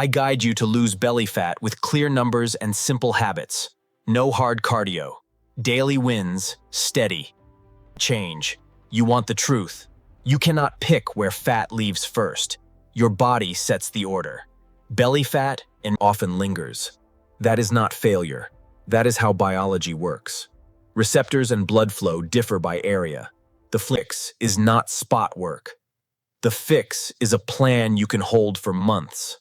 I guide you to lose belly fat with clear numbers and simple habits. No hard cardio. Daily wins, steady. Change. You want the truth. You cannot pick where fat leaves first. Your body sets the order. Belly fat and often lingers. That is not failure. That is how biology works. Receptors and blood flow differ by area. The fix is not spot work. The fix is a plan you can hold for months.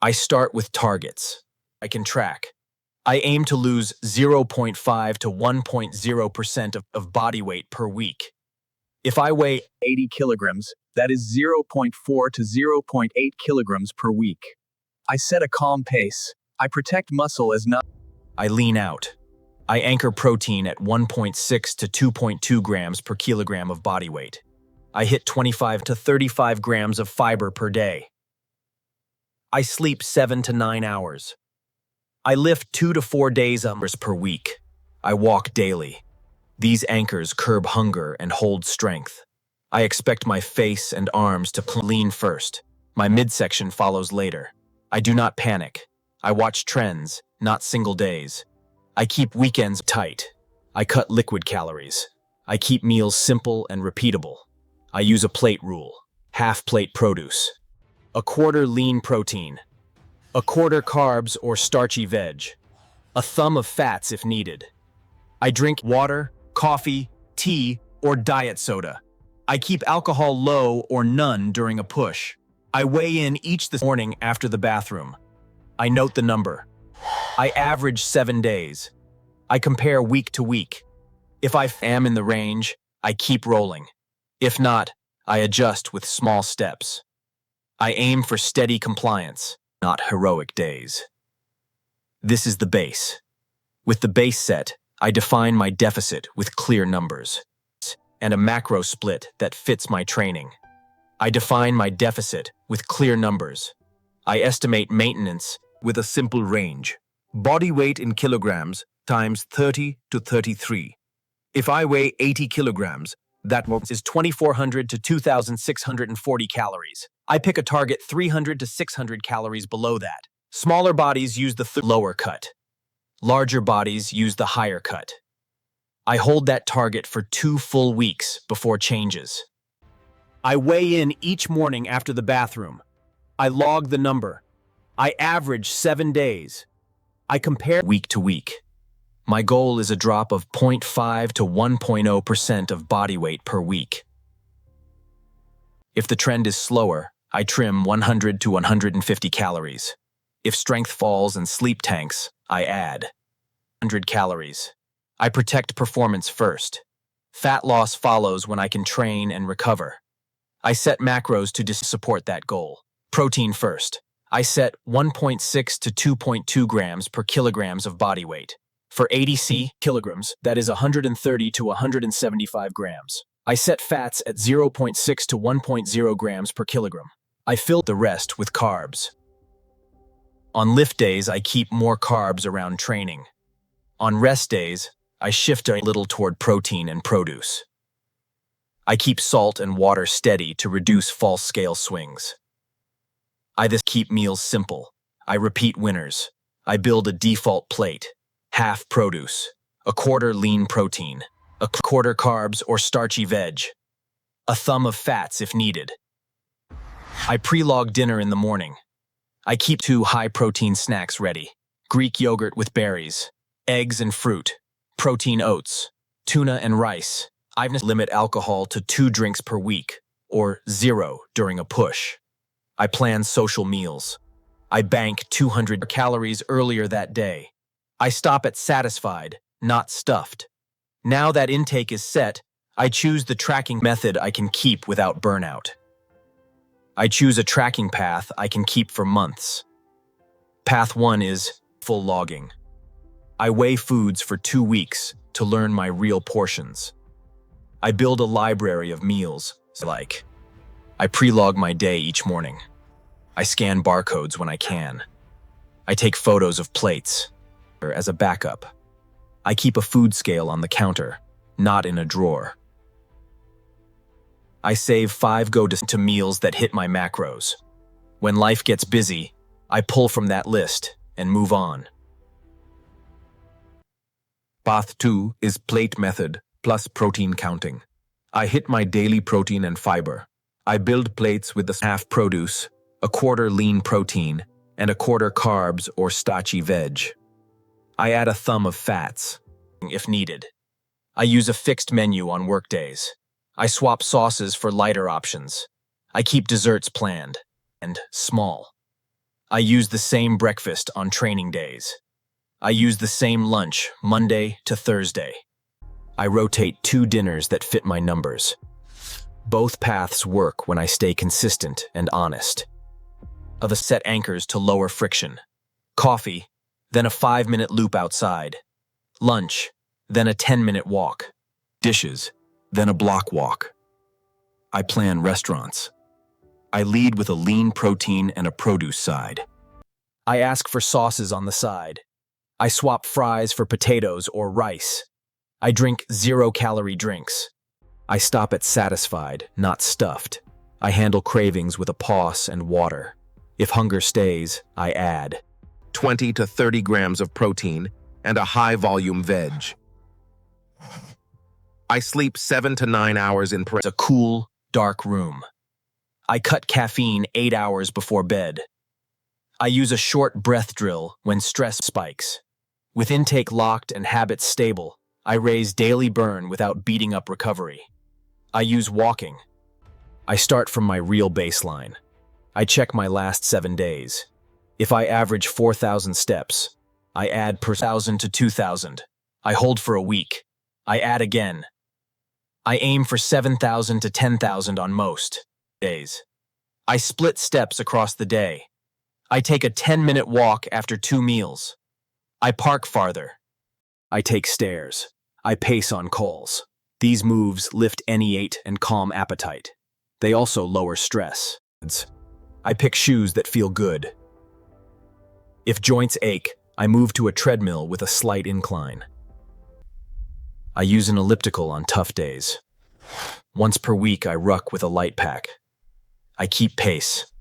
I start with targets. I can track. I aim to lose 0.5 to 1.0% of body weight per week. If I weigh 80 kilograms, that is 0.4 to 0.8 kilograms per week. I set a calm pace. I protect muscle as not. I lean out. I anchor protein at 1.6 to 2.2 grams per kilogram of body weight. I hit 25 to 35 grams of fiber per day. I sleep 7 to 9 hours. I lift 2 to 4 days per week. I walk daily. These anchors curb hunger and hold strength. I expect my face and arms to lean first. My midsection follows later. I do not panic. I watch trends, not single days. I keep weekends tight. I cut liquid calories. I keep meals simple and repeatable. I use a plate rule. Half plate produce. A quarter lean protein. A quarter carbs or starchy veg. A thumb of fats if needed. I drink water, coffee, tea, or diet soda. I keep alcohol low or none during a push. I weigh in each morning after the bathroom. I note the number. I average 7 days. I compare week to week. If I am in the range, I keep rolling. If not, I adjust with small steps. I aim for steady compliance, not heroic days. This is the base. With the base set, I define my deficit with clear numbers and a macro split that fits my training. I define my deficit with clear numbers. I estimate maintenance with a simple range. Body weight in kilograms times 30 to 33. If I weigh 80 kilograms, that is 2,400 to 2,640 calories. I pick a target 300 to 600 calories below that. Smaller bodies use the lower cut. Larger bodies use the higher cut. I hold that target for 2 full weeks before changes. I weigh in each morning after the bathroom. I log the number. I average 7 days. I compare week to week. My goal is a drop of 0.5 to 1.0% of body weight per week. If the trend is slower, I trim 100 to 150 calories. If strength falls and sleep tanks, I add 100 calories. I protect performance first. Fat loss follows when I can train and recover. I set macros to support that goal. Protein first. I set 1.6 to 2.2 grams per kilograms of body weight. For 80 kilograms, that is 130 to 175 grams. I set fats at 0.6 to 1.0 grams per kilogram. I fill the rest with carbs. On lift days, I keep more carbs around training. On rest days, I shift a little toward protein and produce. I keep salt and water steady to reduce false scale swings. I keep meals simple. I repeat winners. I build a default plate. Half produce, a quarter lean protein, a quarter carbs or starchy veg, a thumb of fats if needed. I pre-log dinner in the morning. I keep 2 high-protein snacks ready: Greek yogurt with berries, eggs and fruit, protein oats, tuna and rice. I limit alcohol to 2 drinks per week, or 0 during a push. I plan social meals. I bank 200 calories earlier that day. I stop at satisfied, not stuffed. Now that intake is set, I choose the tracking method I can keep without burnout. I choose a tracking path I can keep for months. Path 1 is full logging. I weigh foods for 2 weeks to learn my real portions. I build a library of meals, like I pre-log my day each morning. I scan barcodes when I can. I take photos of plates as a backup. I keep a food scale on the counter, not in a drawer. I save 5 go to meals that hit my macros. When life gets busy, I pull from that list and move on. Path 2 is plate method plus protein counting. I hit my daily protein and fiber. I build plates with the half produce, a quarter lean protein, and a quarter carbs or starchy veg. I add a thumb of fats, if needed. I use a fixed menu on workdays. I swap sauces for lighter options. I keep desserts planned and small. I use the same breakfast on training days. I use the same lunch Monday to Thursday. I rotate 2 dinners that fit my numbers. Both paths work when I stay consistent and honest. Of a set anchors to lower friction. Coffee, then a 5-minute loop outside. Lunch, then a 10-minute walk. Dishes, then a block walk. I plan restaurants. I lead with a lean protein and a produce side. I ask for sauces on the side. I swap fries for potatoes or rice. I drink 0-calorie drinks. I stop at satisfied, not stuffed. I handle cravings with a pause and water. If hunger stays, I add 20 to 30 grams of protein and a high-volume veg. I sleep 7 to 9 hours in a cool, dark room. I cut caffeine 8 hours before bed. I use a short breath drill when stress spikes. With intake locked and habits stable, I raise daily burn without beating up recovery. I use walking. I start from my real baseline. I check my last 7 days. If I average 4,000 steps, I add per 1,000 to 2,000. I hold for a week. I add again. I aim for 7,000 to 10,000 on most days. I split steps across the day. I take a 10-minute walk after 2 meals. I park farther. I take stairs. I pace on calls. These moves lift NE8 and calm appetite. They also lower stress. I pick shoes that feel good. If joints ache, I move to a treadmill with a slight incline. I use an elliptical on tough days. Once per week, I ruck with a light pack. I keep pace.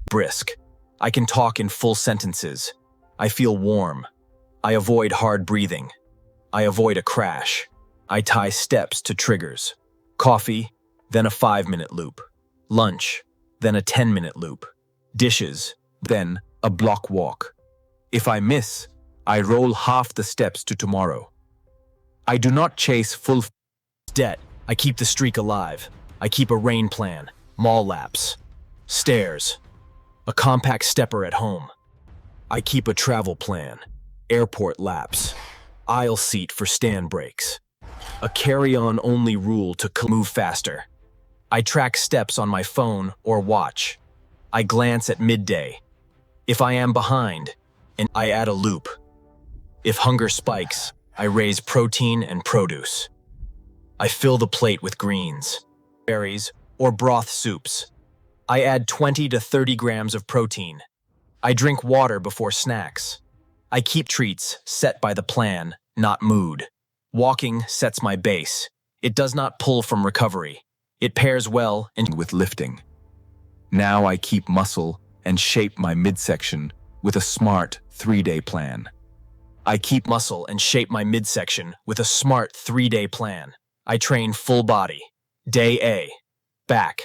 Brisk. I can talk in full sentences. I feel warm. I avoid hard breathing. I avoid a crash. I tie steps to triggers. Coffee, then a 5-minute loop. Lunch, then a 10-minute loop. Dishes, then a block walk. If I miss, I roll half the steps to tomorrow. I do not chase full debt. I keep the streak alive. I keep a rain plan, mall laps, stairs, a compact stepper at home. I keep a travel plan, airport laps, aisle seat for stand breaks, a carry-on only rule to move faster. I track steps on my phone or watch. I glance at midday. If I am behind, and I add a loop. If hunger spikes, I raise protein and produce. I fill the plate with greens, berries, or broth soups. I add 20 to 30 grams of protein. I drink water before snacks. I keep treats set by the plan, not mood. Walking sets my base. It does not pull from recovery. It pairs well and with lifting. Now I keep muscle and shape my midsection with a smart 3-day plan. I keep muscle and shape my midsection with a smart 3-day plan. I train full body. Day A, back.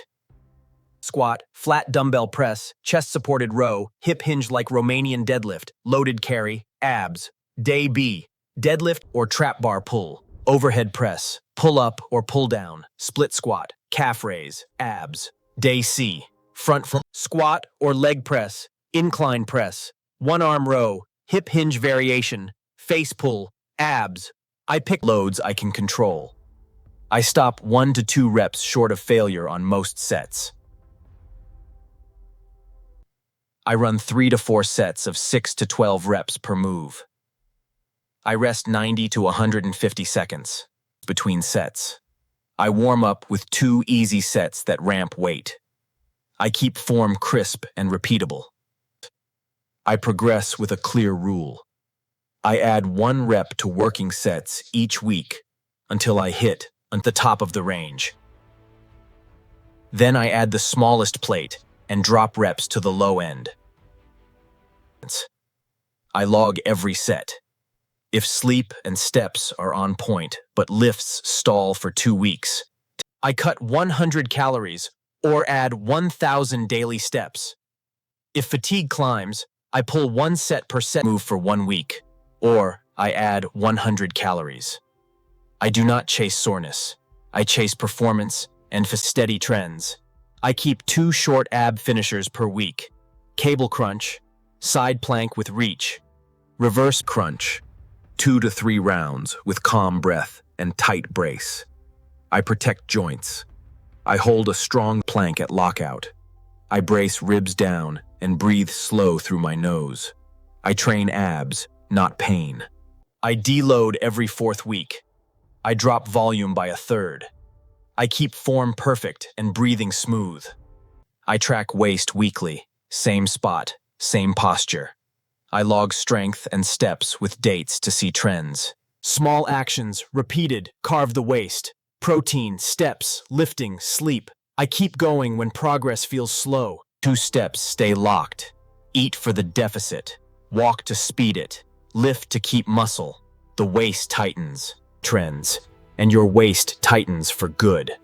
Squat, flat dumbbell press, chest-supported row, hip hinge like Romanian deadlift, loaded carry, abs. Day B, deadlift or trap bar pull, overhead press, pull up or pull down, split squat, calf raise, abs. Day C, front squat or leg press, incline press, one-arm row, hip hinge variation, face pull, abs. I pick loads I can control. I stop 1 to 2 reps short of failure on most sets. I run 3 to 4 sets of 6 to 12 reps per move. I rest 90 to 150 seconds between sets. I warm up with 2 easy sets that ramp weight. I keep form crisp and repeatable. I progress with a clear rule. I add 1 rep to working sets each week until I hit at the top of the range. Then I add the smallest plate and drop reps to the low end. I log every set. If sleep and steps are on point, but lifts stall for 2 weeks, I cut 100 calories or add 1,000 daily steps. If fatigue climbs, I pull 1 set per set move for 1 week, or I add 100 calories. I do not chase soreness. I chase performance and steady trends. I keep 2 short ab finishers per week: cable crunch, side plank with reach, reverse crunch, 2 to 3 rounds with calm breath and tight brace. I protect joints. I hold a strong plank at lockout. I brace ribs down and breathe slow through my nose. I train abs, not pain. I deload every 4th week. I drop volume by 1/3. I keep form perfect and breathing smooth. I track waist weekly, same spot, same posture. I log strength and steps with dates to see trends. Small actions, repeated, carve the waist. Protein, steps, lifting, sleep. I keep going when progress feels slow. 2 steps stay locked. Eat for the deficit. Walk to speed it. Lift to keep muscle. The waist tightens. Trends. And your waist tightens for good.